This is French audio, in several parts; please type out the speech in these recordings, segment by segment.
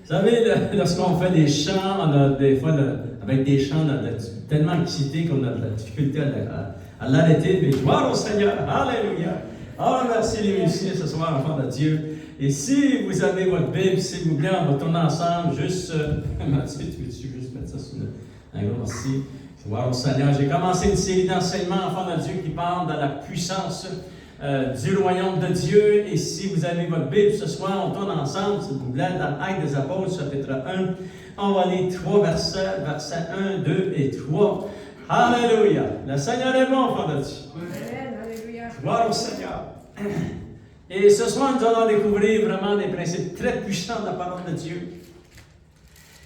savez, lorsqu'on fait des chants, on a des fois, avec des chants, on est tellement excité qu'on a de la difficulté à l'arrêter. Mais gloire au Seigneur, alléluia. Alors, merci les musiciens ce soir, enfants de Dieu. Et si vous avez votre Bible, s'il vous plaît, on va tourner ensemble. Juste, Mathieu, tu veux juste mettre ça sur un gros merci. Gloire au Seigneur. J'ai commencé une série d'enseignements, enfants de Dieu, qui parlent de la puissance du royaume de Dieu. Et si vous avez votre Bible ce soir, on tourne ensemble, s'il vous plaît, dans Actes des Apôtres, chapitre 1. On va lire 3 versets, versets 1, 2 et 3. Alléluia! Le Seigneur est bon, enfants de Dieu. Amen. Alléluia. Gloire au Seigneur. Et ce soir, nous allons découvrir vraiment des principes très puissants de la parole de Dieu.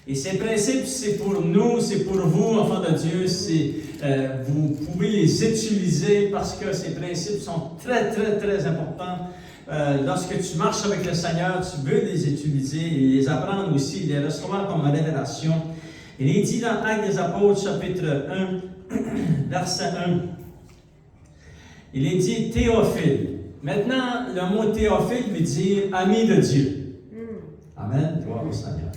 Et ces principes, c'est pour nous, c'est pour vous, enfants de Dieu. Vous pouvez les utiliser parce que ces principes sont très, très, très importants. Lorsque tu marches avec le Seigneur, tu veux les utiliser et les apprendre aussi, les recevoir comme révélation. Il est dit dans Actes des Apôtres, chapitre 1, verset 1, il est dit Théophile. Maintenant, le mot Théophile veut dire ami de Dieu. Amen. Gloire au Seigneur.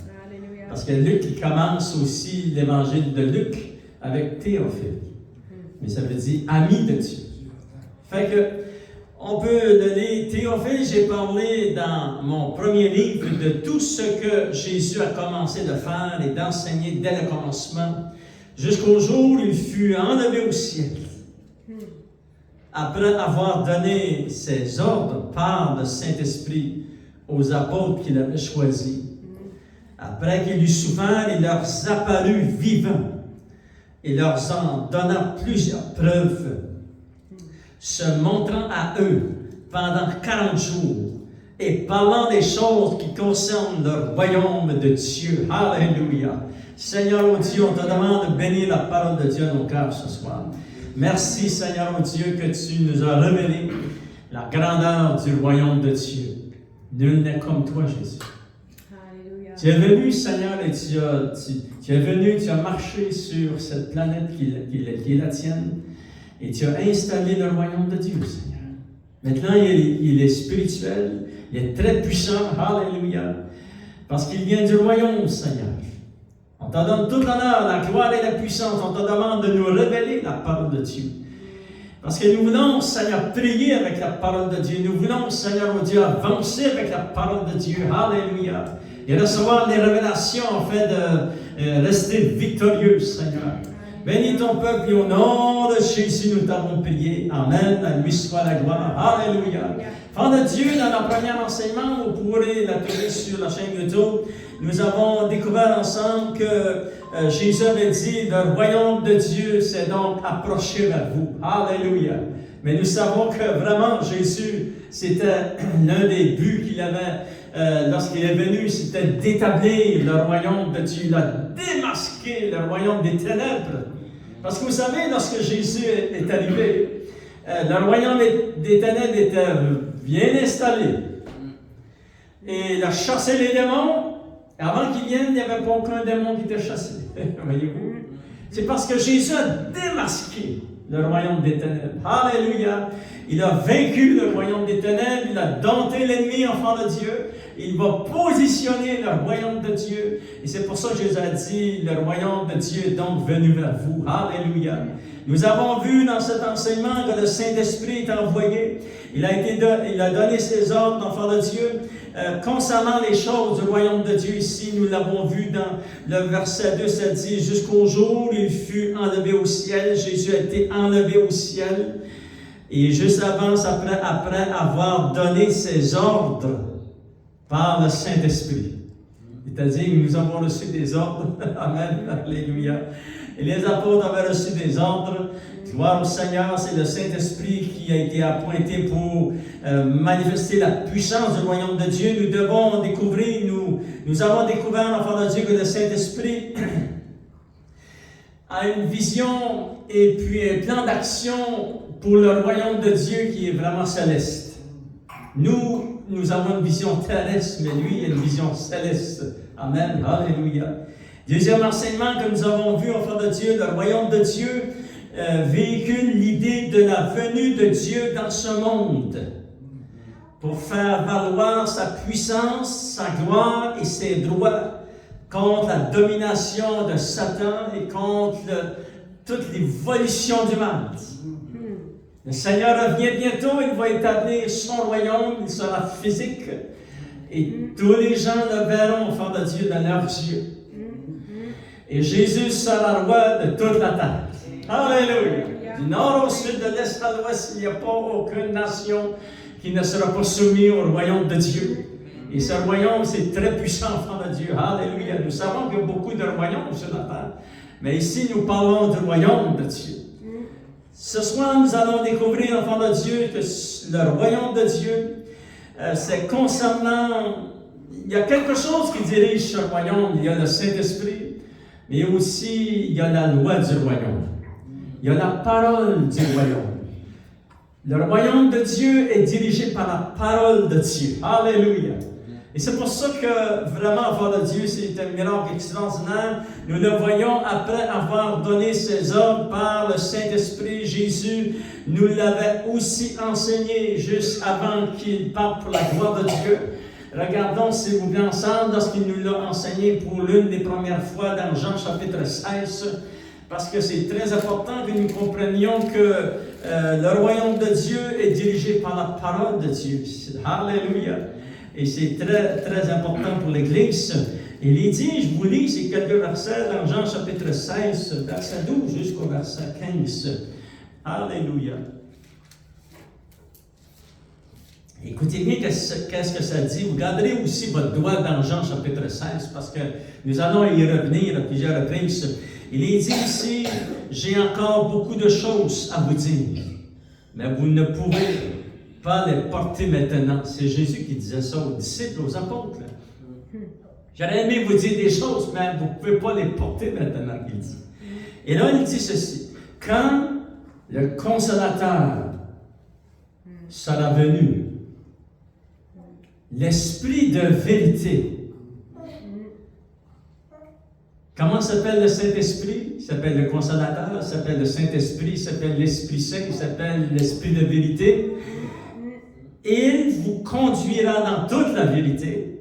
Parce que Luc, il commence aussi l'évangile de Luc avec Théophile. Mais ça veut dire ami de Dieu. Fait que, on peut le lire. Théophile, j'ai parlé dans mon premier livre de tout ce que Jésus a commencé de faire et d'enseigner dès le commencement, jusqu'au jour où il fut enlevé au ciel. Après avoir donné ses ordres par le Saint-Esprit aux apôtres qu'il avait choisis. Après qu'il eut souffert, il leur apparut vivant et leur en donna plusieurs preuves, se montrant à eux pendant 40 jours et parlant des choses qui concernent le royaume de Dieu. Alléluia! Seigneur, oh Dieu, on te demande de bénir la parole de Dieu dans nos cœurs ce soir. Merci, Seigneur, oh Dieu, que tu nous as révélé la grandeur du royaume de Dieu. Nul n'est comme toi, Jésus. Tu es venu, Seigneur, et tu es venu, tu as marché sur cette planète qui est la tienne, et tu as installé le royaume de Dieu, Seigneur. Maintenant, il est spirituel, il est très puissant, alléluia, parce qu'il vient du royaume, Seigneur. On te donne tout l'honneur, la gloire et la puissance, on te demande de nous révéler la parole de Dieu. Parce que nous voulons, Seigneur, prier avec la parole de Dieu, nous voulons, Seigneur, oh Dieu, avancer avec la parole de Dieu, alléluia. Et recevoir les révélations afin de rester victorieux, Seigneur. Bénis ton peuple et au nom de Jésus, nous t'avons prié. Amen. À lui soit la gloire. Alléluia. Enfants de Dieu, dans notre premier enseignement, vous pourrez la trouver sur la chaîne YouTube. Nous avons découvert ensemble que Jésus avait dit, le royaume de Dieu s'est donc approché vers vous. Alléluia. Mais nous savons que vraiment Jésus, c'était l'un des buts qu'il avait lorsqu'il est venu, c'était d'établir le royaume de Dieu. Il a démasqué le royaume des ténèbres. Parce que vous savez, lorsque Jésus est arrivé, le royaume des ténèbres était bien installé. Et il a chassé les démons. Et avant qu'ils viennent, il n'y avait pas aucun démon qui était chassé. Voyez-vous? C'est parce que Jésus a démasqué le royaume des ténèbres. Alléluia! Il a vaincu le royaume des ténèbres, il a dompté l'ennemi, enfant de Dieu. Il va positionner le royaume de Dieu. Et c'est pour ça que Jésus a dit, le royaume de Dieu est donc venu vers vous. Alléluia! Nous avons vu dans cet enseignement que le Saint-Esprit est envoyé. Il a donné ses ordres, enfant de Dieu, concernant les choses du royaume de Dieu ici. Nous l'avons vu dans le verset 2, ça dit, jusqu'au jour où il fut enlevé au ciel. Jésus a été enlevé au ciel. Et juste avant, après avoir donné ses ordres par le Saint-Esprit. C'est-à-dire que nous avons reçu des ordres. Amen. Alléluia. Et les apôtres avaient reçu des ordres. Gloire au Seigneur, c'est le Saint-Esprit qui a été appointé pour manifester la puissance du royaume de Dieu. Nous devons découvrir, nous avons découvert, enfant de Dieu, que le Saint-Esprit a une vision et puis un plan d'action pour le royaume de Dieu qui est vraiment céleste. Nous avons une vision terrestre, mais lui, il a une vision céleste. Amen. Alléluia. Deuxième enseignement que nous avons vu, enfants de Dieu, le royaume de Dieu véhicule l'idée de la venue de Dieu dans ce monde. pour faire valoir sa puissance, sa gloire et ses droits contre la domination de Satan et contre toute l'évolution du mal. Le Seigneur revient bientôt, il va établir son royaume, il sera physique, et tous les gens le verront, enfant de Dieu, dans leurs yeux. Et Jésus sera roi de toute la terre. Alléluia! Du nord au sud, de l'est à l'ouest, il n'y a pas aucune nation qui ne sera pas soumise au royaume de Dieu. Et ce royaume, c'est très puissant, enfant de Dieu. Alléluia! Nous savons qu'il y a beaucoup de royaumes sur la terre. Mais ici, nous parlons du royaume de Dieu. Ce soir, nous allons découvrir, enfant de Dieu, que le royaume de Dieu, c'est concernant... Il y a quelque chose qui dirige ce royaume. Il y a le Saint-Esprit, mais aussi il y a la loi du royaume. Il y a la parole du royaume. Le royaume de Dieu est dirigé par la parole de Dieu. Alléluia! Et c'est pour ça que, vraiment, enfant de Dieu, c'est un miracle extraordinaire. Nous le voyons après avoir donné ses ordres par le Saint-Esprit. Jésus nous l'avait aussi enseigné juste avant qu'il parte pour la gloire de Dieu. Regardons, s'il vous plaît, ensemble, lorsqu'il nous l'a enseigné pour l'une des premières fois dans Jean chapitre 16, parce que c'est très important que nous comprenions que le royaume de Dieu est dirigé par la parole de Dieu. Alléluia! Et c'est très, très important pour l'Église. Il est dit, je vous lis ces quelques versets dans Jean chapitre 16, verset 12 jusqu'au verset 15. Alléluia! Écoutez bien qu'est-ce que ça dit. Vous garderez aussi votre doigt dans Jean chapitre 16, parce que nous allons y revenir à plusieurs reprises. Il est dit ici, j'ai encore beaucoup de choses à vous dire, mais vous ne pouvez pas les porter maintenant. C'est Jésus qui disait ça aux disciples, aux apôtres. J'aurais aimé vous dire des choses, mais vous ne pouvez pas les porter maintenant, il dit. Et là, il dit ceci. Quand le Consolateur sera venu, l'Esprit de vérité. Comment s'appelle le Saint-Esprit? Il s'appelle le Consolateur, il s'appelle le Saint-Esprit, il s'appelle l'Esprit Saint, il s'appelle l'Esprit de vérité. Il vous conduira dans toute la vérité,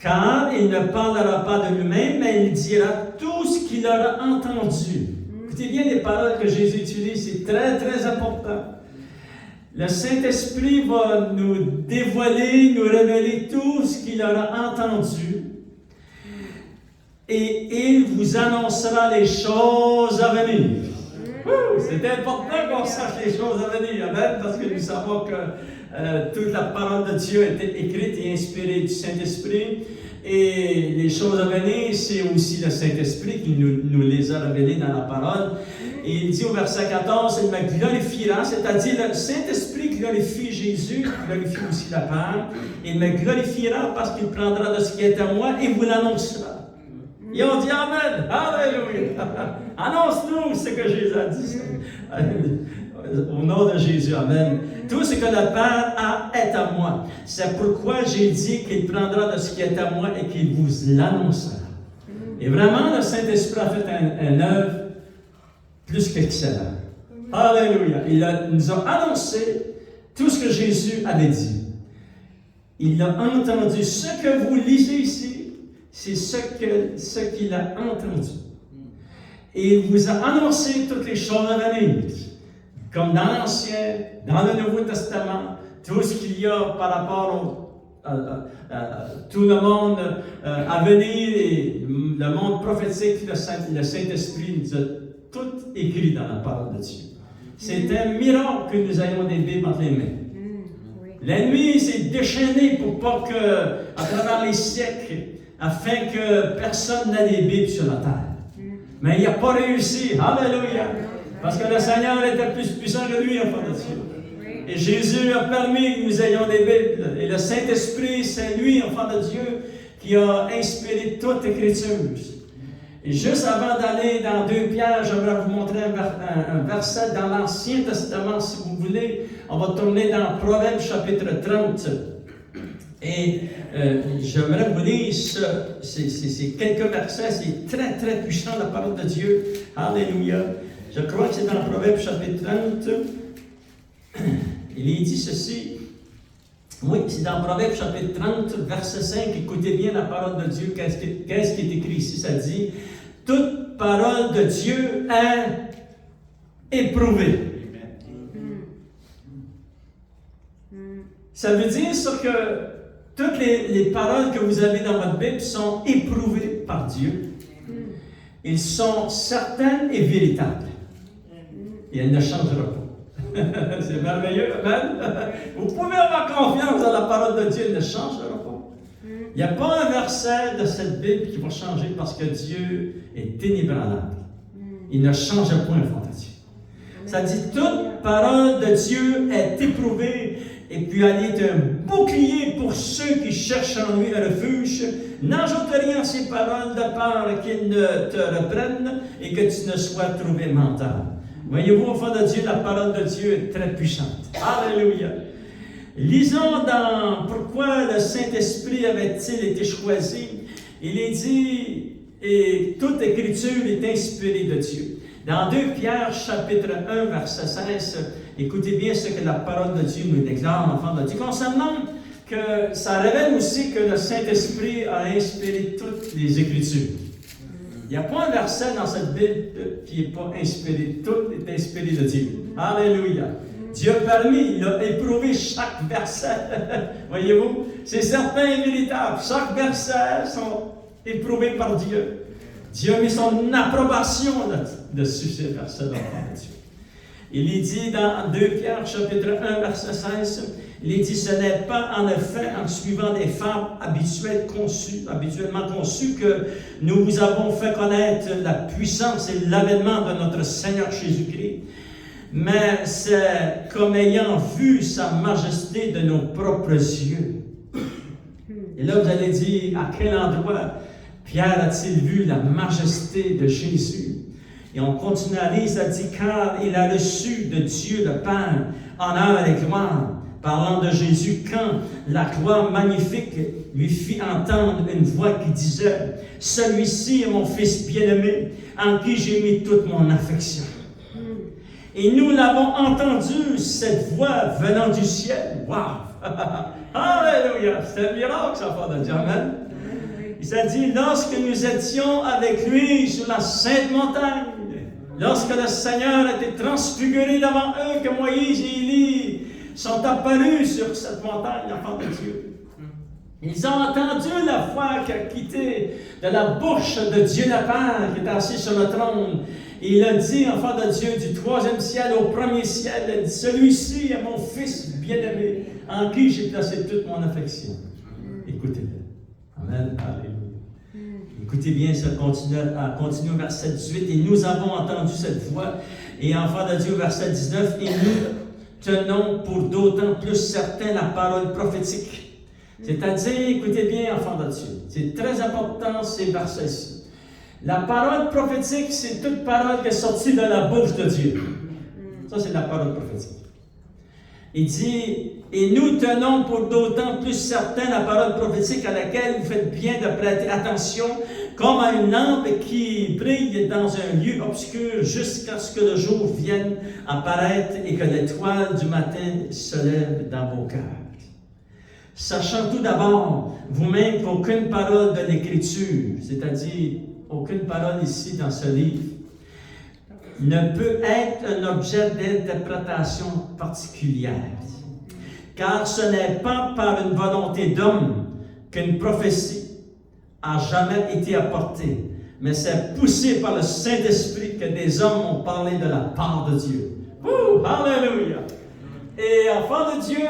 car il ne parlera pas de lui-même, mais il dira tout ce qu'il aura entendu. Écoutez bien les paroles que Jésus utilise, c'est très, très important. Le Saint-Esprit va nous dévoiler, nous révéler tout ce qu'il aura entendu. Et il vous annoncera les choses à venir. C'est important qu'on sache les choses à venir, amen, parce que nous savons que toute la parole de Dieu a été écrite et inspirée du Saint-Esprit. Et les choses à venir, c'est aussi le Saint-Esprit qui nous les a révélées dans la parole. Et il dit au verset 14, il me glorifiera, c'est-à-dire le Saint-Esprit glorifie Jésus, glorifie aussi la Père. Il me glorifiera parce qu'il prendra de ce qui est à moi et vous l'annoncera. Et on dit Amen, Alléluia. Annonce-nous ce que Jésus a dit. Au nom de Jésus, Amen. Tout ce que le Père a est à moi. C'est pourquoi j'ai dit qu'il prendra de ce qui est à moi et qu'il vous l'annoncera. Et vraiment, le Saint-Esprit a fait un œuvre plus qu'excellent. Alléluia. Il nous a annoncé tout ce que Jésus avait dit. Il a entendu. Ce que vous lisez ici, c'est ce qu'il a entendu. Et il vous a annoncé toutes les choses à venir. Comme dans l'Ancien, dans le Nouveau Testament, tout ce qu'il y a par rapport à tout le monde à venir et le monde prophétique, le Saint-Esprit nous a tout écrit dans la parole de Dieu. C'est un miracle que nous ayons des Bibles entre les mains. L'ennemi s'est déchaîné pour pas que, à travers les siècles, afin que personne n'ait des Bibles sur la terre. Mais il n'a pas réussi. Alléluia! Parce que le Seigneur était plus puissant que lui, enfant de Dieu. Et Jésus a permis que nous ayons des Bibles. Et le Saint-Esprit, c'est lui, enfant de Dieu, qui a inspiré toute Écriture. Et juste avant d'aller dans 2 Pierre, j'aimerais vous montrer un verset dans l'Ancien Testament, si vous voulez. On va tourner dans Proverbes chapitre 30. Et j'aimerais vous lire ces quelques versets. C'est très, très puissant, la parole de Dieu. Alléluia. Je crois que c'est dans Proverbes chapitre 30. Il est dit ceci. Oui, c'est dans Proverbe chapitre 30, verset 5. Écoutez bien la parole de Dieu. Qu'est-ce qui est écrit ici? Ça dit, toute parole de Dieu est éprouvée. Ça veut dire ça que toutes les paroles que vous avez dans votre Bible sont éprouvées par Dieu. Ils sont certaines et véritables. Et elles ne changeront pas. C'est merveilleux, amen. Vous pouvez avoir confiance dans la parole de Dieu, elle ne changera pas. Il n'y a pas un verset de cette Bible qui va changer parce que Dieu est inébranlable. Il ne change point, enfant de Dieu. Ça dit, toute parole de Dieu est éprouvée, et puis elle est un bouclier pour ceux qui cherchent en lui un refuge. N'ajoute rien à ces paroles de peur qu'ils ne te reprennent et que tu ne sois trouvé menteur. Voyez-vous, enfant de Dieu, la parole de Dieu est très puissante. Alléluia. Lisons dans pourquoi le Saint-Esprit avait-il été choisi. Il est dit, et toute écriture est inspirée de Dieu. Dans 2 Pierre, chapitre 1, verset 16, écoutez bien ce que la parole de Dieu nous déclare, enfant de Dieu, concernant que ça révèle aussi que le Saint-Esprit a inspiré toutes les Écritures. Il n'y a pas un verset dans cette Bible qui n'est pas inspiré. Tout est inspiré de Dieu. Alléluia. Dieu a permis, il a éprouvé chaque verset. Voyez-vous, c'est certain et véritable. Chaque verset sont éprouvés par Dieu. Dieu a mis son approbation dessus ces versets de Dieu. Il est dit dans 2 Pierre, chapitre 1, verset 16, il est dit, ce n'est pas en effet en suivant des femmes habituellement conçues que nous vous avons fait connaître la puissance et l'avènement de notre Seigneur Jésus-Christ, mais c'est comme ayant vu sa majesté de nos propres yeux. Et là, vous allez dire, à quel endroit Pierre a-t-il vu la majesté de Jésus? Et on continue à lire, ça dit, car il a reçu de Dieu le Père honneur et gloire, parlant de Jésus, quand la gloire magnifique lui fit entendre une voix qui disait, « Celui-ci est mon Fils bien-aimé, en qui j'ai mis toute mon affection. » Et nous l'avons entendu, cette voix venant du ciel. Wow! Alléluia! C'est un miracle, ça, Père de Dieu. Amen. Il s'est dit, lorsque nous étions avec lui sur la sainte montagne, lorsque le Seigneur a été transfiguré devant eux, que Moïse et Élie sont apparus sur cette montagne, enfant de Dieu. Ils ont entendu la voix qui a quitté de la bouche de Dieu le Père, qui est assis sur le trône. Et il a dit, enfant de Dieu, du troisième ciel au premier ciel, il a dit, celui-ci est mon Fils bien-aimé, en qui j'ai placé toute mon affection. Écoutez-le. Amen. Alléluia. Écoutez bien, ça continue au verset 18. Et nous avons entendu cette voix. Et enfant de Dieu, verset 19. Et nous tenons pour d'autant plus certain la parole prophétique. C'est-à-dire, écoutez bien, enfant de Dieu. C'est très important ces versets-ci. La parole prophétique, c'est toute parole qui est sortie de la bouche de Dieu. Ça, c'est la parole prophétique. Il dit, et nous tenons pour d'autant plus certain la parole prophétique à laquelle vous faites bien de prêter attention, comme à une lampe qui brille dans un lieu obscur jusqu'à ce que le jour vienne apparaître et que l'étoile du matin se lève dans vos cœurs. Sachant tout d'abord, vous-même, qu'aucune parole de l'Écriture, c'est-à-dire aucune parole ici dans ce livre, ne peut être un objet d'interprétation particulière. Car ce n'est pas par une volonté d'homme qu'une prophétie a jamais été apportée, mais c'est poussé par le Saint-Esprit que des hommes ont parlé de la part de Dieu. Ouh, alléluia! Et enfant de Dieu,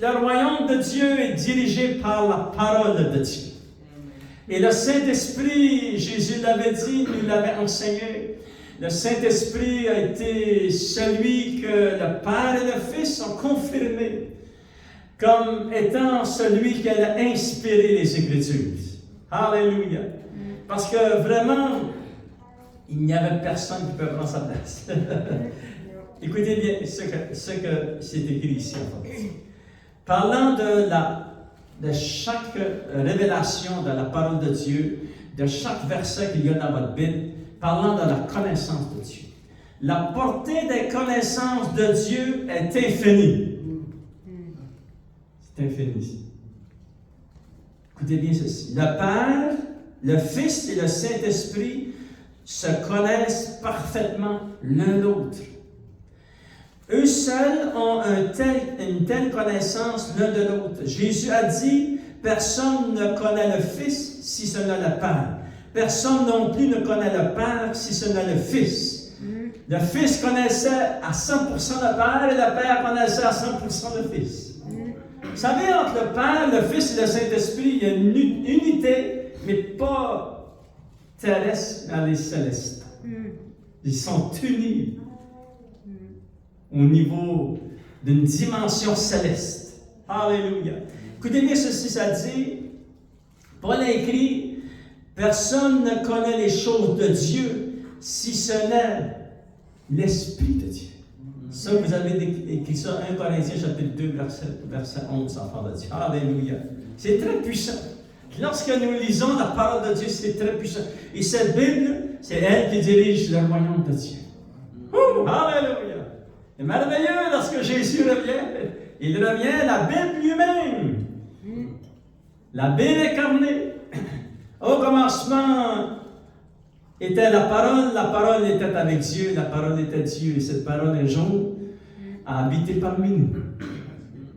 le royaume de Dieu est dirigé par la parole de Dieu. Et le Saint-Esprit, Jésus l'avait dit, nous l'avait enseigné, le Saint-Esprit a été celui que le Père et le Fils ont confirmé comme étant celui qui allait inspirer les Écritures. Alléluia! Parce que vraiment, il n'y avait personne qui peut prendre sa place. Écoutez bien ce que c'est écrit ici. En fait. Parlant de chaque révélation de la parole de Dieu, de chaque verset qu'il y a dans votre Bible, parlant de la connaissance de Dieu. La portée des connaissances de Dieu est infinie. est infini. Écoutez bien ceci. Le Père, le Fils et le Saint-Esprit se connaissent parfaitement l'un l'autre. Eux seuls ont une telle connaissance l'un de l'autre. Jésus a dit, personne ne connaît le Fils si ce n'est le Père. Personne non plus ne connaît le Père si ce n'est le Fils. Le Fils connaissait à 100% le Père et le Père connaissait à 100% le Fils. Vous savez, entre le Père, le Fils et le Saint-Esprit, il y a une unité, mais pas terrestre, mais céleste. Ils sont unis au niveau d'une dimension céleste. Alléluia. Écoutez bien ceci, ça dit, Paul a écrit, personne ne connaît les choses de Dieu si ce n'est l'Esprit de Dieu. Ça, vous avez écrit ça, 1 Corinthiens chapitre 2, verset 11, enfants de Dieu. Alléluia. C'est très puissant. Lorsque nous lisons la parole de Dieu, c'est très puissant. Et cette Bible, c'est elle qui dirige le royaume de Dieu. Alléluia. C'est merveilleux lorsque Jésus revient. Il revient, la Bible lui-même. La Bible incarnée. Au commencement était la parole était avec Dieu, la parole était Dieu, et cette parole un jour a habité parmi nous.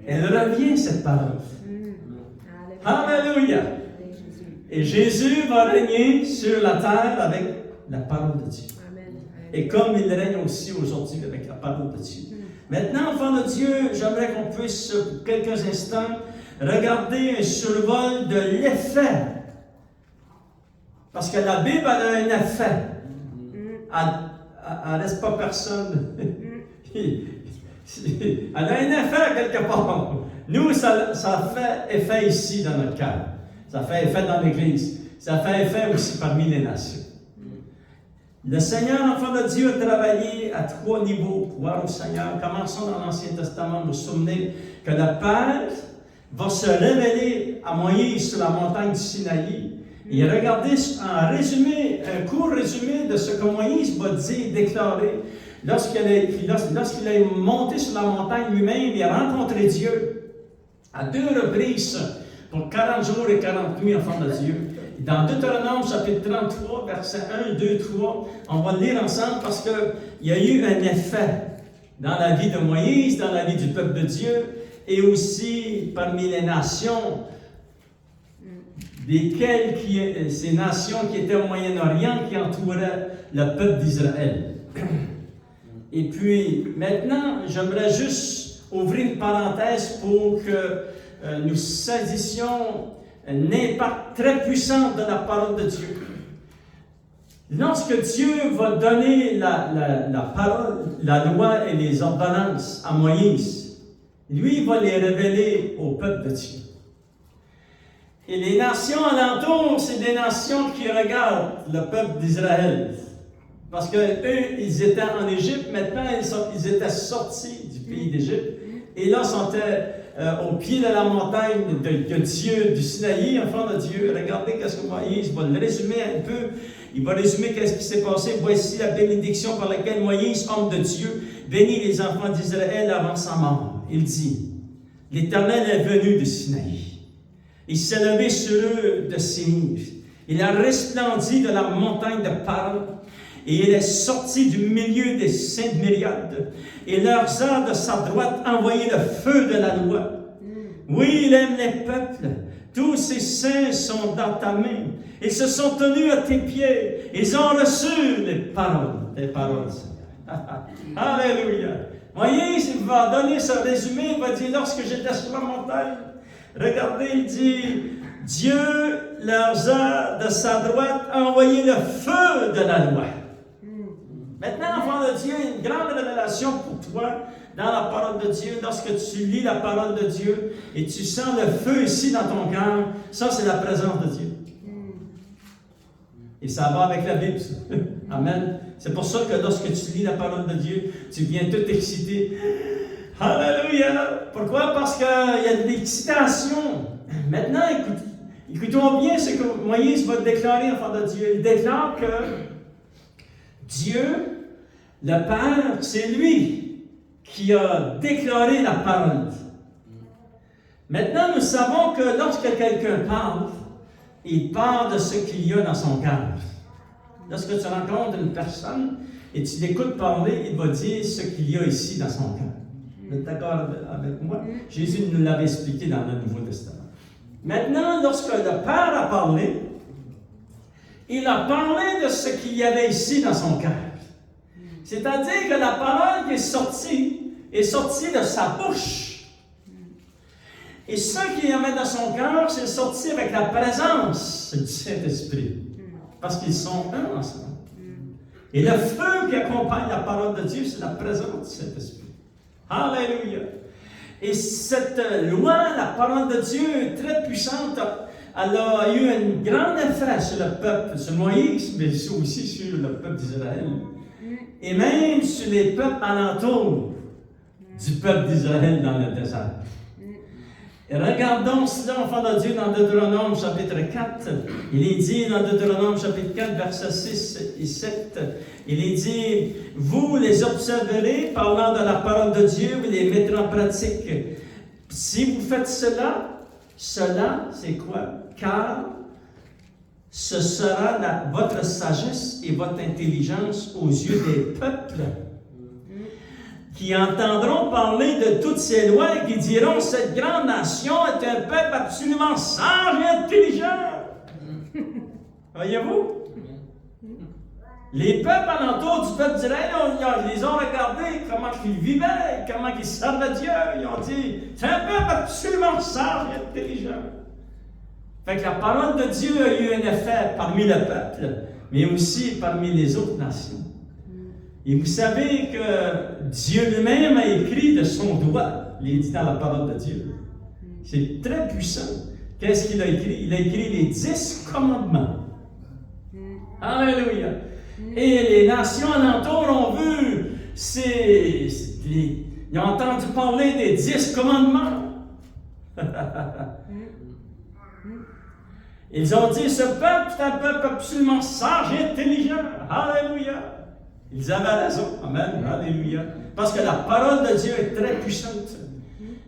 Elle revient, cette parole. Alléluia. Et Jésus va régner sur la terre avec la parole de Dieu. Et comme il règne aussi aujourd'hui avec la parole de Dieu. Maintenant, enfants de Dieu, j'aimerais qu'on puisse, pour quelques instants, regarder un survol de l'effet. Parce que la Bible a un effet. Elle ne laisse pas personne. Elle a un effet quelque part. Nous, ça fait effet ici dans notre cœur. Ça fait effet dans l'Église. Ça fait effet aussi parmi les nations. Le Seigneur, enfant de Dieu, a travaillé à 3 niveaux. Gloire au Seigneur. Commençons dans l'Ancien Testament. Vous vous souvenez que le Père va se révéler à Moïse sur la montagne du Sinaï. Et regardez en résumé, un court résumé de ce que Moïse va dire, déclarer. Lorsqu'il est monté sur la montagne lui-même, il a rencontré Dieu à 2 reprises pour 40 jours et 40 nuits, enfants de Dieu. Dans Deutéronome, chapitre 33, versets 1, 2, 3, on va le lire ensemble parce qu'il y a eu un effet dans la vie de Moïse, dans la vie du peuple de Dieu, et aussi parmi les nations, ces nations qui étaient au Moyen-Orient, qui entouraient le peuple d'Israël. Et puis, maintenant, j'aimerais juste ouvrir une parenthèse pour que nous saisissions un impact très puissant de la parole de Dieu. Lorsque Dieu va donner la parole, la loi et les ordonnances à Moïse, lui va les révéler au peuple de Dieu. Et les nations alentours, c'est des nations qui regardent le peuple d'Israël. Parce qu'eux, ils étaient en Égypte, maintenant ils étaient sortis du pays d'Égypte. Et là, ils sont au pied de la montagne de Dieu, du Sinaï, enfant de Dieu. Regardez qu'est-ce que Moïse va le résumer un peu. Il va résumer qu'est-ce qui s'est passé. Voici la bénédiction par laquelle Moïse, homme de Dieu, bénit les enfants d'Israël avant sa mort. Il dit, « L'Éternel est venu du Sinaï. Il s'est levé sur eux de Sénir. Il a resplendi de la montagne de Paran. Et il est sorti du milieu des saintes myriades. Et leurs a de sa droite envoyé le feu de la loi. Oui, il aime les peuples. Tous ses saints sont dans ta main. Ils se sont tenus à tes pieds. Ils ont reçu les paroles. Les paroles, Seigneur. Alléluia. Moïse, il va donner ce résumé. Il va dire, lorsque j'étais sur la montagne, regardez, il dit, Dieu leur a de sa droite envoyé le feu de la loi. Maintenant, enfant de Dieu, une grande révélation pour toi dans la parole de Dieu. Lorsque tu lis la parole de Dieu et tu sens le feu ici dans ton cœur, ça c'est la présence de Dieu. Et ça va avec la Bible. Amen. C'est pour ça que lorsque tu lis la parole de Dieu, tu viens tout excité. Alléluia! Pourquoi? Parce qu'il y a de l'excitation. Maintenant, écoutons bien ce que Moïse va déclarer, enfant de Dieu. Il déclare que Dieu, le Père, c'est lui qui a déclaré la parole. Maintenant, nous savons que lorsque quelqu'un parle, il parle de ce qu'il y a dans son cœur. Lorsque tu rencontres une personne et tu l'écoutes parler, il va dire ce qu'il y a ici dans son cœur. Vous êtes d'accord avec moi? Jésus nous l'avait expliqué dans le Nouveau Testament. Maintenant, lorsque le Père a parlé, il a parlé de ce qu'il y avait ici dans son cœur. C'est-à-dire que la parole qui est sortie de sa bouche. Et ce qu'il y avait dans son cœur, c'est sorti avec la présence du Saint-Esprit. Parce qu'ils sont un ensemble. Et le feu qui accompagne la parole de Dieu, c'est la présence du Saint-Esprit. Alléluia! Et cette loi, la parole de Dieu, est très puissante. Elle a eu un grand effet sur le peuple, sur Moïse, mais aussi sur le peuple d'Israël. Et même sur les peuples alentours du peuple d'Israël dans le désert. Et regardons cela, enfants de Dieu, dans Deutéronome chapitre 4. Il est dit dans Deutéronome chapitre 4, versets 6 et 7, il est dit, « Vous les observerez, parlant de la parole de Dieu, vous les mettrez en pratique. Si vous faites cela, c'est quoi? Car ce sera votre sagesse et votre intelligence aux yeux des peuples qui entendront parler de toutes ces lois et qui diront, cette grande nation est un peuple absolument sage et intelligent. » Voyez-vous? Les peuples alentours du peuple d'Israël, ils les ont regardés, comment ils vivaient, comment ils servaient Dieu. Ils ont dit, c'est un peuple absolument sage et intelligent. Fait que la parole de Dieu a eu un effet parmi le peuple, mais aussi parmi les autres nations. Et vous savez que Dieu lui-même a écrit de son doigt, il est dit dans la parole de Dieu. C'est très puissant. Qu'est-ce qu'il a écrit? Il a écrit les 10 commandements. Alléluia! Et les nations alentours ont vu, ils ont entendu parler des 10 commandements. Ils ont dit, ce peuple est un peuple absolument sage et intelligent. Alléluia! Ils avaient raison. Amen. Alléluia. Parce que la parole de Dieu est très puissante.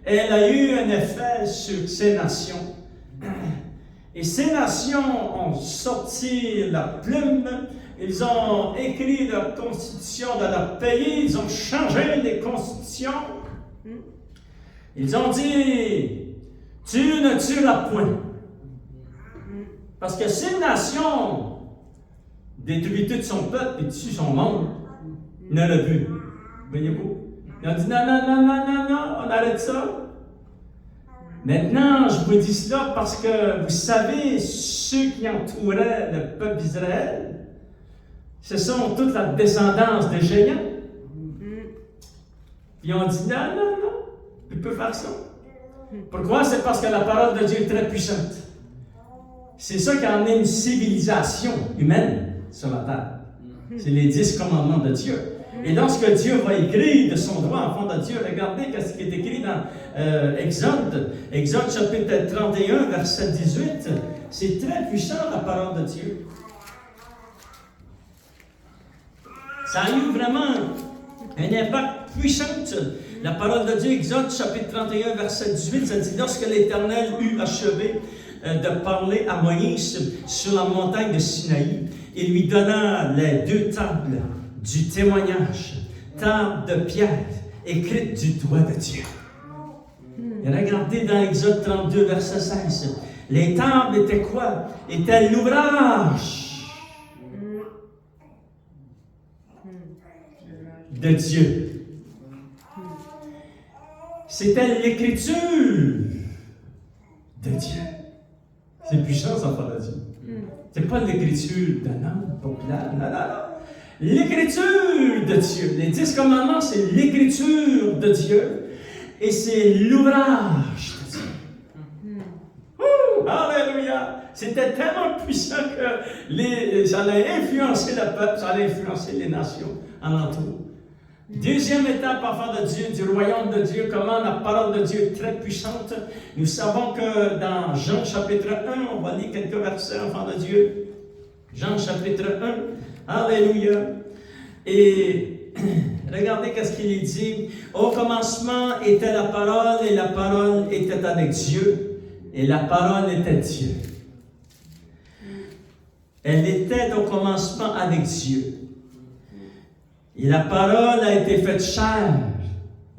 Elle a eu un effet sur ces nations. Et ces nations ont sorti la plume. Ils ont écrit leur constitution de leur pays. Ils ont changé les constitutions. Ils ont dit, tu ne tueras point. Parce que ces nations détruit tout son peuple et tue son monde, ne l'a vu. Voyez-vous? Ils ont dit non, on arrête ça. Maintenant, je vous dis cela parce que vous savez, ceux qui entouraient le peuple d'Israël, ce sont toute la descendance des géants. Ils ont dit non, il peut faire ça. Pourquoi? C'est parce que la parole de Dieu est très puissante. C'est ça qui a amené une civilisation humaine sur la terre. C'est les 10 commandements de Dieu. Et lorsque Dieu va écrire de son droit enfant de Dieu, regardez ce qui est écrit dans Exode chapitre 31, verset 18. C'est très puissant la parole de Dieu. Ça a eu vraiment un impact puissant. La parole de Dieu, Exode chapitre 31, verset 18, ça dit, lorsque l'Éternel eut achevé de parler à Moïse sur la montagne de Sinaï, il lui donna les 2 tables du témoignage, tables de pierre écrites du doigt de Dieu. Et regardez dans Exode 32, verset 16, les tables étaient quoi? Étaient l'ouvrage de Dieu. C'était l'écriture de Dieu. C'est puissant, ça, parle de Dieu. C'est pas l'écriture d'un homme populaire, non. L'écriture de Dieu. Les 10 commandements, c'est l'écriture de Dieu. Et c'est l'ouvrage de Dieu. Alléluia! C'était tellement puissant que ça allait influencer le peuple, ça allait influencer les nations alentour. Deuxième étape, enfant de Dieu, du royaume de Dieu, comment la parole de Dieu est très puissante. Nous savons que dans Jean chapitre 1, on va lire quelques versets, enfant de Dieu. Jean chapitre 1, alléluia. Et Regardez qu'est-ce qu'il est dit. Au commencement était la parole, et la parole était avec Dieu, et la parole était Dieu. Elle était au commencement avec Dieu. Et la parole a été faite chair,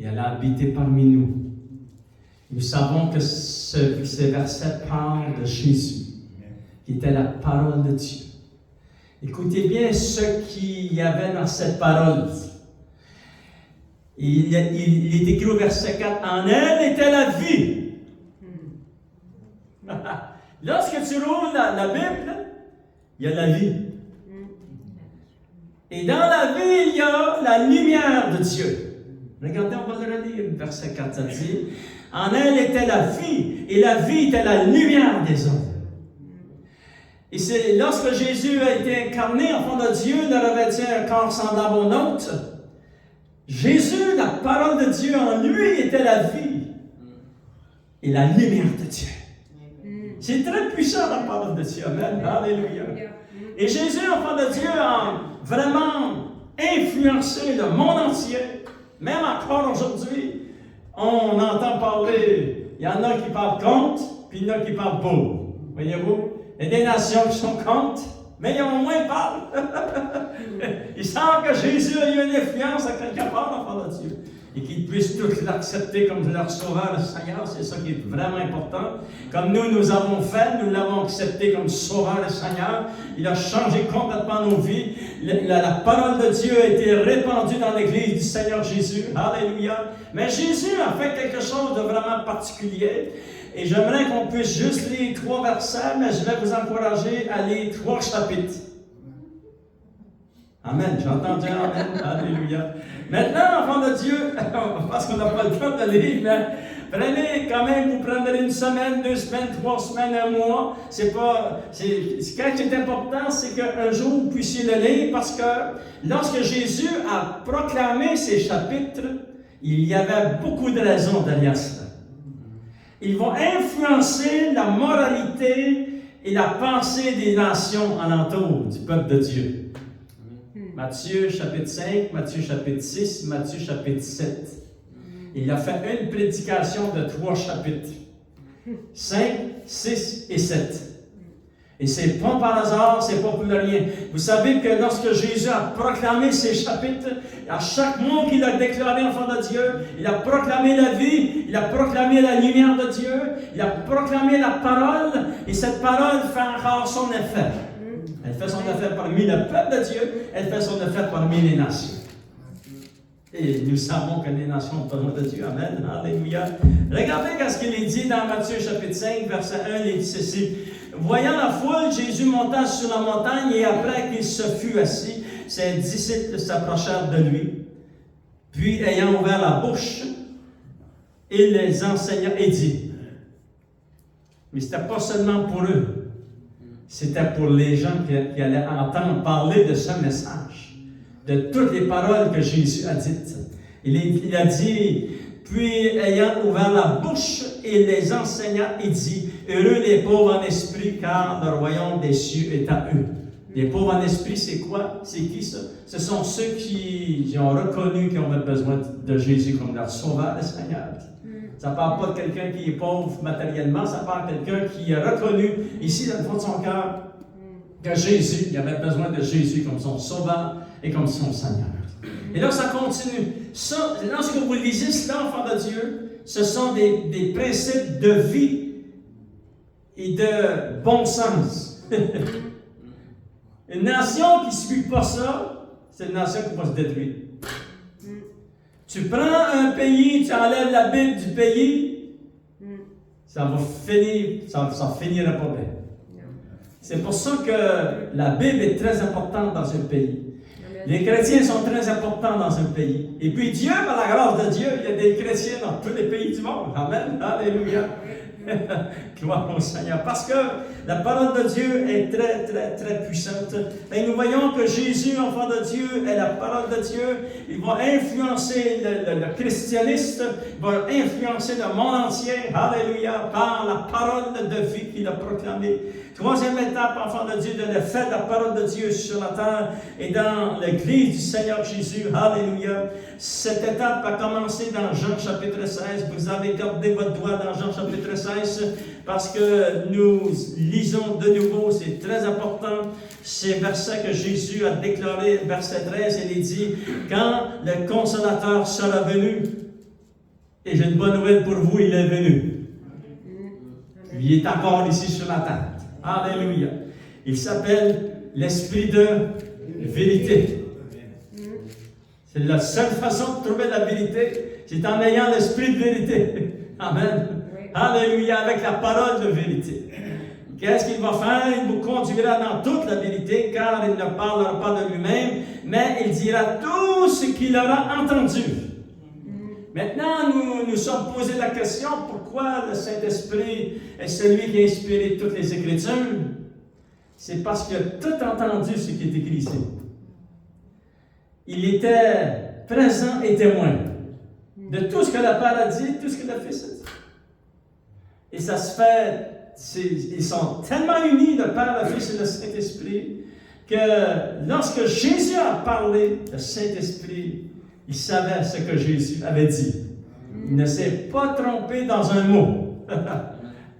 et elle a habité parmi nous. Nous savons que ce verset parle de Jésus, qui était la parole de Dieu. Écoutez bien ce qu'il y avait dans cette parole. Il est écrit au verset 4, « En elle était la vie. » Lorsque tu roules la Bible, il y a la vie. Et dans la vie, il y a la lumière de Dieu. Regardez, on va le relire, verset 4, ça dit, « En elle était la vie, et la vie était la lumière des hommes. » Et c'est lorsque Jésus a été incarné, enfant de Dieu, il revêtit un corps semblable au nôtre. Jésus, la parole de Dieu en lui, était la vie et la lumière de Dieu. C'est très puissant, la parole de Dieu. Amen. Alléluia. Et Jésus, enfant de Dieu, a vraiment influencé le monde entier. Même encore aujourd'hui, on entend parler, il y en a qui parlent contre, puis il y en a qui parlent pour. Voyez-vous? Il y a des nations qui sont contre, mais ils au moins parlent. Ils sentent que Jésus a eu une influence à quelque part, enfant de Dieu. Et qu'ils puissent tous l'accepter comme leur sauveur, le Seigneur, c'est ça qui est vraiment important. Comme nous avons fait, nous l'avons accepté comme sauveur, le Seigneur. Il a changé complètement nos vies. La parole de Dieu a été répandue dans l'Église du Seigneur Jésus. Alléluia. Mais Jésus a fait quelque chose de vraiment particulier. Et j'aimerais qu'on puisse juste lire 3 versets, mais je vais vous encourager à lire 3 chapitres. Amen. J'ai entendu Amen. Alléluia. Maintenant, enfants de Dieu, parce qu'on n'a pas le temps de lire, mais prenez quand même, vous prendrez une semaine, 2 semaines, 3 semaines, 1 mois. Ce qui est important, c'est qu'un jour vous puissiez le lire, parce que lorsque Jésus a proclamé ces chapitres, il y avait beaucoup de raisons derrière cela. Ils vont influencer la moralité et la pensée des nations alentour du peuple de Dieu. Matthieu chapitre 5, Matthieu chapitre 6, Matthieu chapitre 7. Il a fait une prédication de 3 chapitres. 5, 6 et 7. Et c'est pas par hasard, c'est pas pour rien. Vous savez que lorsque Jésus a proclamé ces chapitres, à chaque mot qu'il a déclaré enfant de Dieu, il a proclamé la vie, il a proclamé la lumière de Dieu, il a proclamé la parole, et cette parole fait encore son effet. Elle fait son effet parmi le peuple de Dieu, elle fait son effet parmi les nations. Et nous savons que les nations ont besoin de Dieu. Amen. Alléluia. Regardez ce qu'il est dit dans Matthieu chapitre 5, verset 1, il dit ceci. Voyant la foule, Jésus monta sur la montagne, et après qu'il se fut assis, ses disciples s'approchèrent de lui. Puis, ayant ouvert la bouche, il les enseigna et dit. Mais ce n'était pas seulement pour eux. C'était pour les gens qui allaient entendre parler de ce message, de toutes les paroles que Jésus a dites. Il a dit, puis ayant ouvert la bouche, il les enseigna et dit, heureux les pauvres en esprit, car le royaume des cieux est à eux. Les pauvres en esprit, c'est quoi? C'est qui ça? Ce sont ceux qui ont reconnu qu'ils ont besoin de Jésus comme leur sauveur, le Seigneur. Ça ne parle pas de quelqu'un qui est pauvre matériellement, ça parle de quelqu'un qui a reconnu, ici, dans le fond de son cœur, que Jésus, il avait besoin de Jésus comme son sauveur et comme son Seigneur. Et là, ça continue. Ça, lorsque vous lisez cela, enfants de Dieu, ce sont des principes de vie et de bon sens. Une nation qui ne suit pas ça, c'est une nation qui va se détruire. Tu prends un pays, tu enlèves la Bible du pays, ça va finir, ça finira pas bien. C'est pour ça que la Bible est très importante dans un pays. Les chrétiens sont très importants dans un pays. Et puis Dieu, par la grâce de Dieu, il y a des chrétiens dans tous les pays du monde. Amen. Alléluia. Gloire au Seigneur. Parce que la parole de Dieu est très, très, très puissante. Et nous voyons que Jésus, enfant de Dieu, est la parole de Dieu. Il va influencer le christianisme, il va influencer le monde entier. Alléluia. Par la parole de vie qu'il a proclamée. Troisième étape, enfant de Dieu, de faire la parole de Dieu sur la terre et dans l'Église du Seigneur Jésus. Alléluia. Cette étape a commencé dans Jean chapitre 16. Vous avez gardé votre doigt dans Jean chapitre 16 parce que nous lisons de nouveau, c'est très important, ces versets que Jésus a déclarés, verset 13, il dit, quand le Consolateur sera venu, et j'ai une bonne nouvelle pour vous, il est venu. Il est encore ici sur la terre. Alléluia. Il s'appelle l'Esprit de vérité. C'est la seule façon de trouver la vérité, c'est en ayant l'Esprit de vérité. Amen. Alléluia, avec la parole de vérité. Qu'est-ce qu'il va faire? Il vous conduira dans toute la vérité, car il ne parlera pas de lui-même, mais il dira tout ce qu'il aura entendu. Maintenant, nous nous sommes posé la question, pourquoi le Saint-Esprit est celui qui a inspiré toutes les Écritures? C'est parce qu'il a tout entendu ce qui est écrit ici. Il était présent et témoin de tout ce que le Père a dit, tout ce que le Fils a dit. Et ça se fait, ils sont tellement unis, le Père, le Fils et le Saint-Esprit, que lorsque Jésus a parlé, le Saint-Esprit, il savait ce que Jésus avait dit. Il ne s'est pas trompé dans un mot.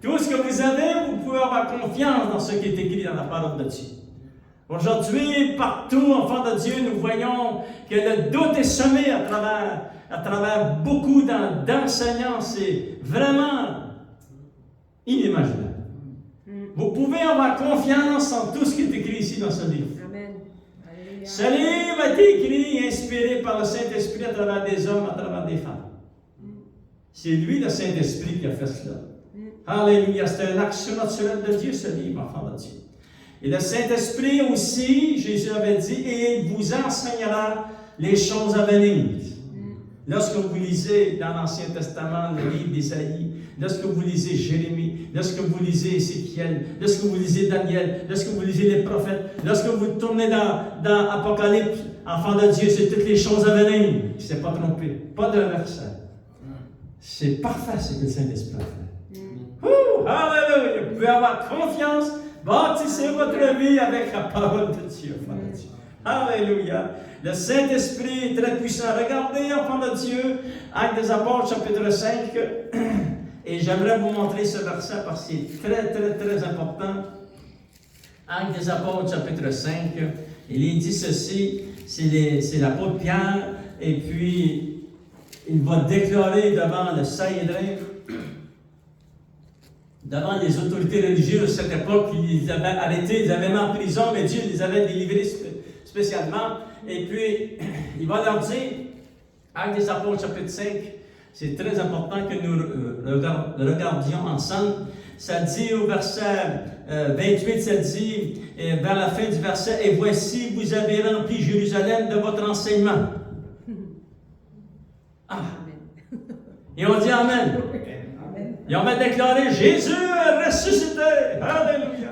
Tout ce que vous avez, vous pouvez avoir confiance dans ce qui est écrit dans la parole de Dieu. Aujourd'hui, partout, enfants de Dieu, nous voyons que le doute est semé à travers beaucoup d'enseignants. C'est vraiment inimaginable. Vous pouvez avoir confiance en tout ce qui est écrit ici dans ce livre. Amen. Ce livre a été écrit et inspiré par le Saint-Esprit à travers des hommes, à travers des femmes. C'est lui, le Saint-Esprit, qui a fait cela. Alléluia. C'est une action naturelle de Dieu, ce livre, enfant de Dieu. Et le Saint-Esprit aussi, Jésus avait dit, et il vous enseignera les choses à venir. Lorsque vous lisez dans l'Ancien Testament le livre d'Ésaïe, lorsque vous lisez Jérémie, lorsque vous lisez Ézéchiel, lorsque vous lisez Daniel, lorsque vous lisez les prophètes, lorsque vous tournez dans Apocalypse, enfant de Dieu, c'est toutes les choses à venir. Il ne s'est pas trompé. Pas de verset. C'est parfait ce que le Saint-Esprit a fait. Alléluia! Vous pouvez avoir confiance, bâtissez votre vie avec la parole de Dieu, enfant de Dieu. Alléluia! Le Saint-Esprit est très puissant. Regardez, enfant de Dieu, Actes des Apôtres, chapitre 5. Et j'aimerais vous montrer ce verset parce que c'est très, très, très important. Actes des Apôtres, chapitre 5. Il dit ceci, c'est l'apôtre Pierre, et puis il va déclarer devant le Sanhédrin, devant les autorités religieuses de cette époque, ils les avaient arrêtés, ils les avaient mis en prison, mais Dieu les avait délivrés spécialement. Et puis, il va leur dire, Actes des Apôtres, chapitre 5, c'est très important que nous regardions ensemble. Ça dit au verset 28, ça dit, vers la fin du verset, « Et voici, vous avez rempli Jérusalem de votre enseignement. » Ah! Et on dit Amen. Et on va déclarer, Jésus est ressuscité. Alléluia.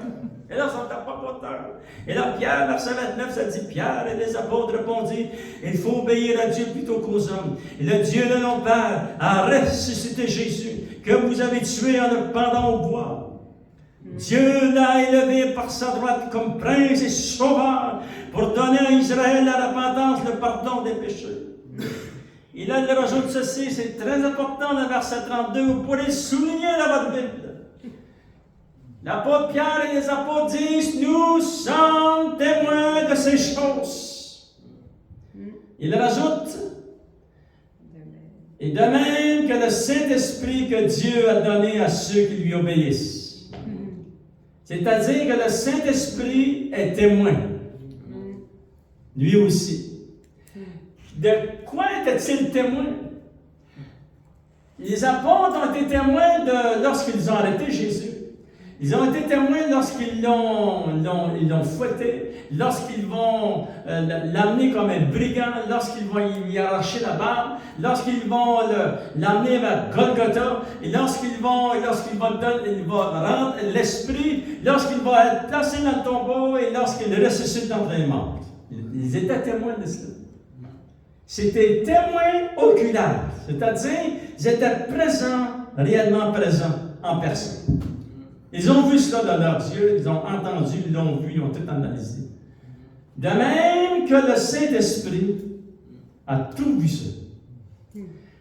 Et là, ça ne t'a pas content. Et là, Pierre, verset 29, ça dit, Pierre et les apôtres répondirent, il faut obéir à Dieu plutôt qu'aux hommes. Et le Dieu de nos pères a ressuscité Jésus, que vous avez tué en le pendant au bois. Dieu l'a élevé par sa droite comme prince et sauveur pour donner à Israël la repentance, le pardon des péchés. Il leur rajoute ceci, c'est très important dans le verset 32, vous pourrez le souligner dans votre Bible. L'apôtre Pierre et les apôtres disent, nous sommes témoins de ces choses. Il rajoute, et de même que le Saint-Esprit que Dieu a donné à ceux qui lui obéissent. C'est-à-dire que le Saint-Esprit est témoin. Lui aussi. De quoi était-il témoin? Les apôtres ont été témoins lorsqu'ils ont arrêté Jésus. Ils ont été témoins lorsqu'ils l'ont fouetté, lorsqu'ils vont l'amener comme un brigand, lorsqu'ils vont lui arracher la barbe, lorsqu'ils vont l'amener vers Golgotha, et lorsqu'il va rendre l'esprit, lorsqu'il va être placé dans le tombeau et lorsqu'il ressuscite d'entre les morts. Ils étaient témoins de cela. C'était témoins oculaires, c'est-à-dire ils étaient présents, réellement présents en personne. Ils ont vu cela dans leurs yeux, ils ont entendu, ils l'ont vu, ils ont tout analysé. De même que le Saint-Esprit a tout vu ça.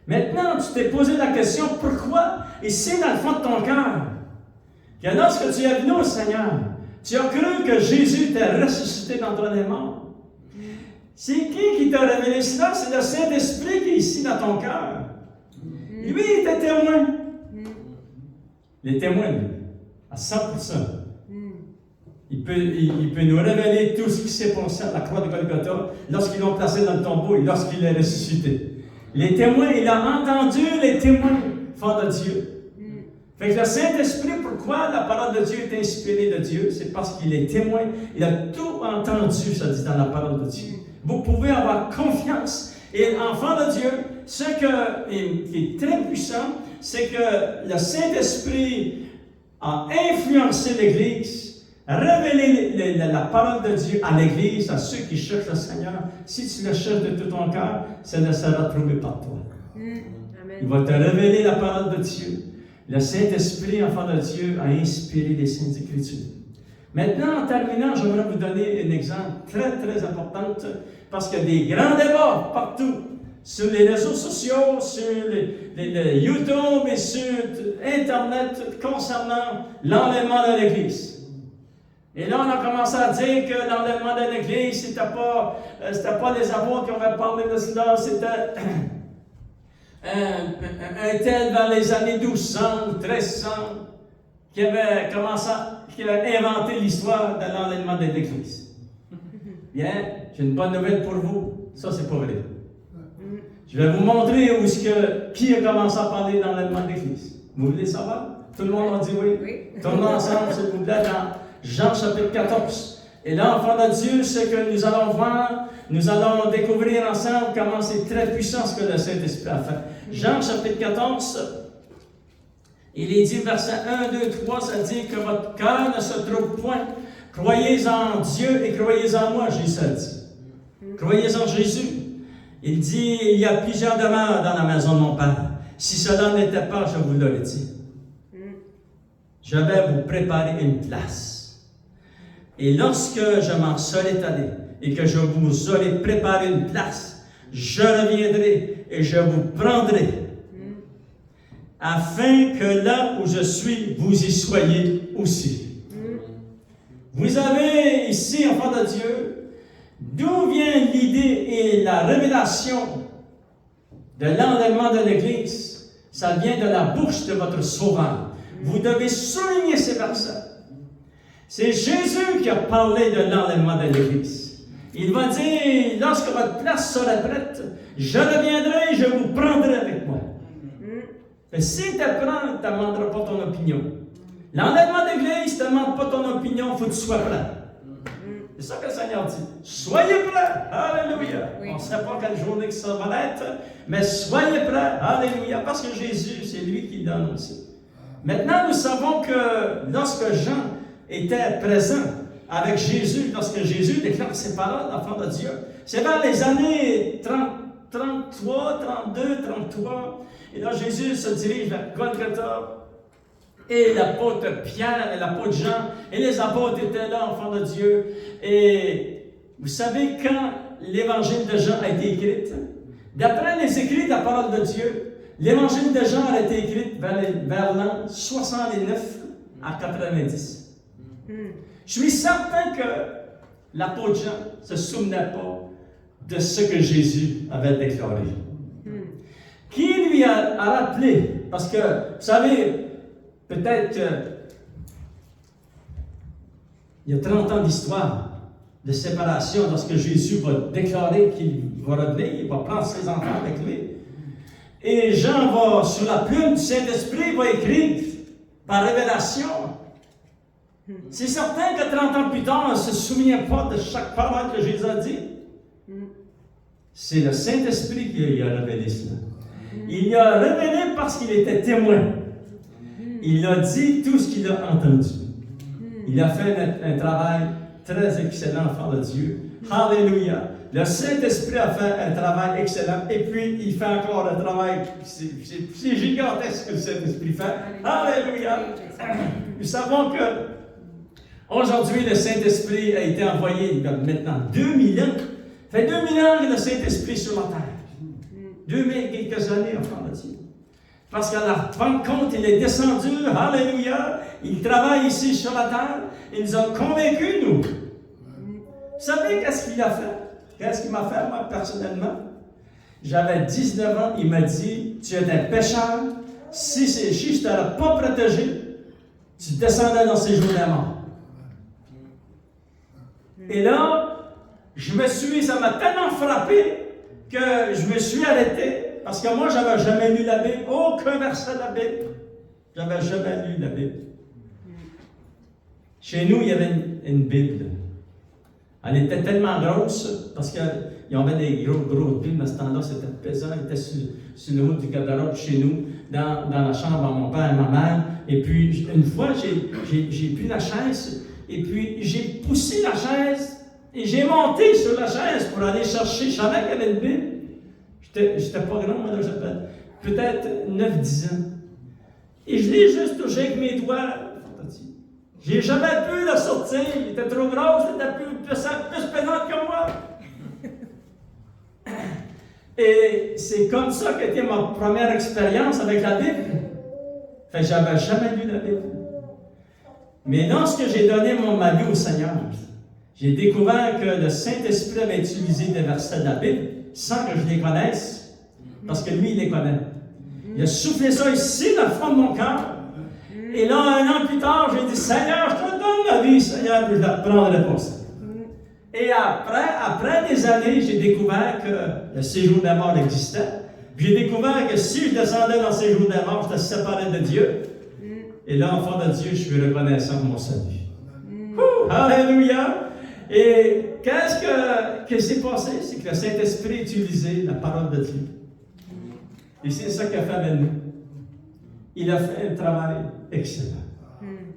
Maintenant, tu t'es posé la question, pourquoi? Et c'est dans le fond de ton cœur que lorsque tu es venu au Seigneur, tu as cru que Jésus t'a ressuscité d'entre les morts. C'est qui t'a révélé cela? C'est le Saint-Esprit qui est ici dans ton cœur. Lui, il était témoin. Il est témoin, lui, à 100%. Il peut nous révéler tout ce qui s'est passé à la croix de Golgotha lorsqu'ils l'ont placé dans le tombeau et lorsqu'il est ressuscité. Les témoins, il a entendu les témoins, fort de Dieu. Fait que le Saint-Esprit, pourquoi la parole de Dieu est inspirée de Dieu? C'est parce qu'il est témoin. Il a tout entendu, ça dit dans la parole de Dieu. Vous pouvez avoir confiance. Et enfant de Dieu, ce qui est très puissant, c'est que le Saint-Esprit a influencé l'Église, révélé la parole de Dieu à l'Église, à ceux qui cherchent le Seigneur. Si tu le cherches de tout ton cœur, ça ne sera trouvé par toi. Il va te révéler la parole de Dieu. Le Saint-Esprit, enfant de Dieu, a inspiré les Saintes Écritures. Maintenant, en terminant, j'aimerais vous donner un exemple très, très important, parce qu'il y a des grands débats partout, sur les réseaux sociaux, sur les YouTube et sur Internet, concernant l'enlèvement de l'Église. Et là, on a commencé à dire que l'enlèvement de l'Église, c'était pas les apôtres qui avaient parlé de cela, c'était un tel dans les années 1200 ou 1300 qui avait inventé l'histoire de l'enlèvement de l'Église. Bien, j'ai une bonne nouvelle pour vous. Ça, c'est pas vrai. Je vais vous montrer qui a commencé à parler de l'enlèvement de l'Église. Vous voulez savoir? Tout le monde a dit oui? Oui. Tournons ensemble, s'il vous plaît, dans Jean chapitre 14. Et là, enfant de Dieu, ce que nous allons voir, nous allons découvrir ensemble comment c'est très puissant ce que le Saint-Esprit a fait. Jean chapitre 14, il est dit, verset 1, 2, 3, ça dit que votre cœur ne se trouble point. Croyez en Dieu et croyez en moi, Jésus a dit. Croyez en Jésus. Il dit, il y a plusieurs demeures dans la maison de mon Père. Si cela n'était pas, je vous l'aurais dit. Je vais vous préparer une place. Et lorsque je m'en serai allé et que je vous aurai préparé une place, je reviendrai et je vous prendrai, afin que là où je suis, vous y soyez aussi. Vous avez ici, enfant de Dieu, d'où vient l'idée et la révélation de l'enlèvement de l'Église? Ça vient de la bouche de votre Sauveur. Vous devez souligner ces versets. C'est Jésus qui a parlé de l'enlèvement de l'Église. Il va dire, lorsque votre place sera prête, je reviendrai et je vous prendrai avec moi. Mais si tu prends, tu ne demanderas pas ton opinion. L'enlèvement de l'Église ne te demande pas ton opinion, il faut que tu sois prêt. C'est ça que le Seigneur dit. Soyez prêts. Alléluia. Oui. On ne sait pas quelle journée que ça va être, mais soyez prêts. Alléluia. Parce que Jésus, c'est lui qui donne aussi. Maintenant, nous savons que lorsque Jean était présent avec Jésus, lorsque Jésus déclare ses paroles, enfant de Dieu, c'est vers les années 33, 32, 33. Et là, Jésus se dirige vers Golgotha. Et l'apôtre Pierre et l'apôtre Jean, et les apôtres étaient là, enfants de Dieu. Et vous savez, quand l'évangile de Jean a été écrit, d'après les écrits de la parole de Dieu, l'évangile de Jean a été écrit vers l'an 69 à 90. Je suis certain que l'apôtre Jean ne se souvenait pas de ce que Jésus avait déclaré. Qui lui a rappelé? Parce que, vous savez, peut-être il y a 30 ans d'histoire de séparation lorsque Jésus va déclarer qu'il va revenir, il va prendre ses enfants avec lui. Et Jean va, sur la plume du Saint-Esprit, va écrire par révélation. C'est certain que 30 ans plus tard, on ne se souvient pas de chaque parole que Jésus a dit. C'est le Saint-Esprit qui lui a révélé cela. Il l'a révélé parce qu'il était témoin. Il a dit tout ce qu'il a entendu. Il a fait un travail très excellent enfant de Dieu. Alléluia. Le Saint-Esprit a fait un travail excellent et puis il fait encore un travail, c'est gigantesque ce que le Saint-Esprit fait. Alléluia. Nous savons que aujourd'hui le Saint-Esprit a été envoyé il y a maintenant 2000 ans. Ça fait 2000 ans que le Saint-Esprit est sur la terre. 2000 quelques années, enfant de Dieu. Parce qu'à la Pentecôte, il est descendu, alléluia, il travaille ici sur la terre, il nous a convaincus, nous. Vous savez qu'est-ce qu'il a fait? Qu'est-ce qu'il m'a fait, moi, personnellement? J'avais 19 ans, il m'a dit, tu es un pécheur, si je ne t'aurais pas protégé, tu descendais dans ces jours de mort. Et là, ça m'a tellement frappé que je me suis arrêté. Parce que moi, je n'avais jamais lu la Bible, aucun verset de la Bible. Je n'avais jamais lu la Bible. Chez nous, il y avait une Bible. Elle était tellement grosse, parce qu'il y avait des grosses Bibles, à ce temps-là, c'était pesant, elle était sur le haut du garde-robe chez nous, dans la chambre à mon père et ma mère. Et puis, une fois, j'ai pris la chaise, et puis j'ai poussé la chaise, et j'ai monté sur la chaise pour aller chercher. Je savais qu'il y avait une Bible. J'étais pas grand, moi, là, j'avais peut-être 9-10 ans. Et je l'ai juste touché avec mes doigts. J'ai jamais pu la sortir. Elle était trop grosse, elle était plus pesante que moi. Et c'est comme ça qu'était ma première expérience avec la Bible. Fait que j'avais jamais lu la Bible. Mais lorsque j'ai donné ma vie au Seigneur, j'ai découvert que le Saint-Esprit avait utilisé des versets de la Bible sans que je les connaisse, parce que lui, il les connaît. Il a soufflé ça ici, dans le fond de mon cœur. Et là, 1 an plus tard, j'ai dit, Seigneur, je te donne ma vie, Seigneur, puis je la prendrai pour ça. Et après des années, j'ai découvert que le séjour de la mort existait. J'ai découvert que si je descendais dans le séjour de la mort, je te séparais de Dieu. Et là, enfant de Dieu, je suis reconnaissant de mon salut. Alléluia! Et qu'est-ce qui s'est passé? C'est que le Saint-Esprit a utilisé la parole de Dieu. Et c'est ça qu'il a fait avec nous. Il a fait un travail excellent.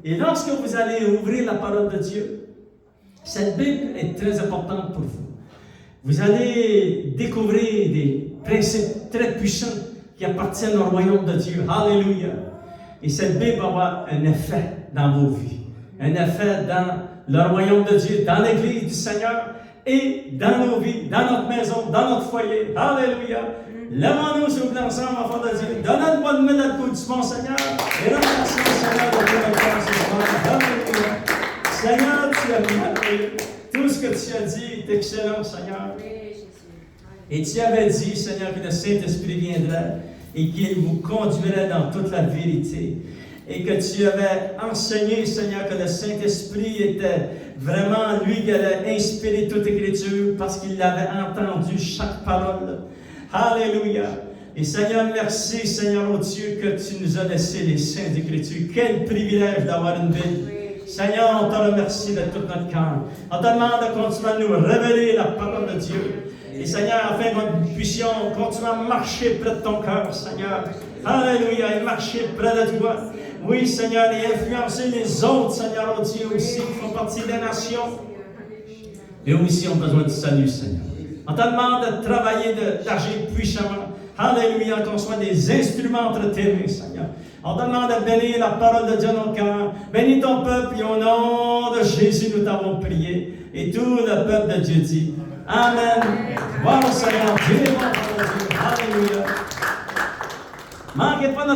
Et lorsque vous allez ouvrir la parole de Dieu, cette Bible est très importante pour vous. Vous allez découvrir des principes très puissants qui appartiennent au royaume de Dieu. Alléluia! Et cette Bible va avoir un effet dans vos vies. Un effet dans le royaume de Dieu, dans l'Église du Seigneur et dans nos vies, dans notre maison, dans notre foyer. Alléluia! Lèvons-nous sur le ensemble, enfants de Dieu. Donnez-moi de mettre le coup du bon Seigneur. Et remercions le Seigneur de tout notre cœur ce soir. Alléluia! Seigneur, tu es merveilleux. Tout ce que tu as dit est excellent, Seigneur. Et tu avais dit, Seigneur, que le Saint-Esprit viendrait et qu'il vous conduirait dans toute la vérité. Et que tu avais enseigné, Seigneur, que le Saint-Esprit était vraiment lui qui allait inspirer toute Écriture parce qu'il avait entendu chaque parole. Alléluia! Et Seigneur, merci, Seigneur, oh Dieu, que tu nous as laissé les saintes Écritures. Quel privilège d'avoir une Bible. Seigneur, on te remercie de tout notre cœur. On te demande de continuer à nous révéler la parole de Dieu. Et Seigneur, afin que nous puissions continuer à marcher près de ton cœur, Seigneur. Alléluia, et marcher près de toi. Oui, Seigneur, et influencer les autres, Seigneur, oh Dieu, aussi, qui font partie des nations. Et aussi ont besoin du salut, Seigneur. On te demande de travailler, d'agir puissamment. Alléluia, qu'on soit des instruments entre tes mains, Seigneur. On te demande de bénir la parole de Dieu dans nos cœurs. Bénis ton peuple et au nom de Jésus, nous t'avons prié. Et tout le peuple de Dieu dit Amen. Gloire au Seigneur. Dieu est bon. Alléluia. Manquez pas notre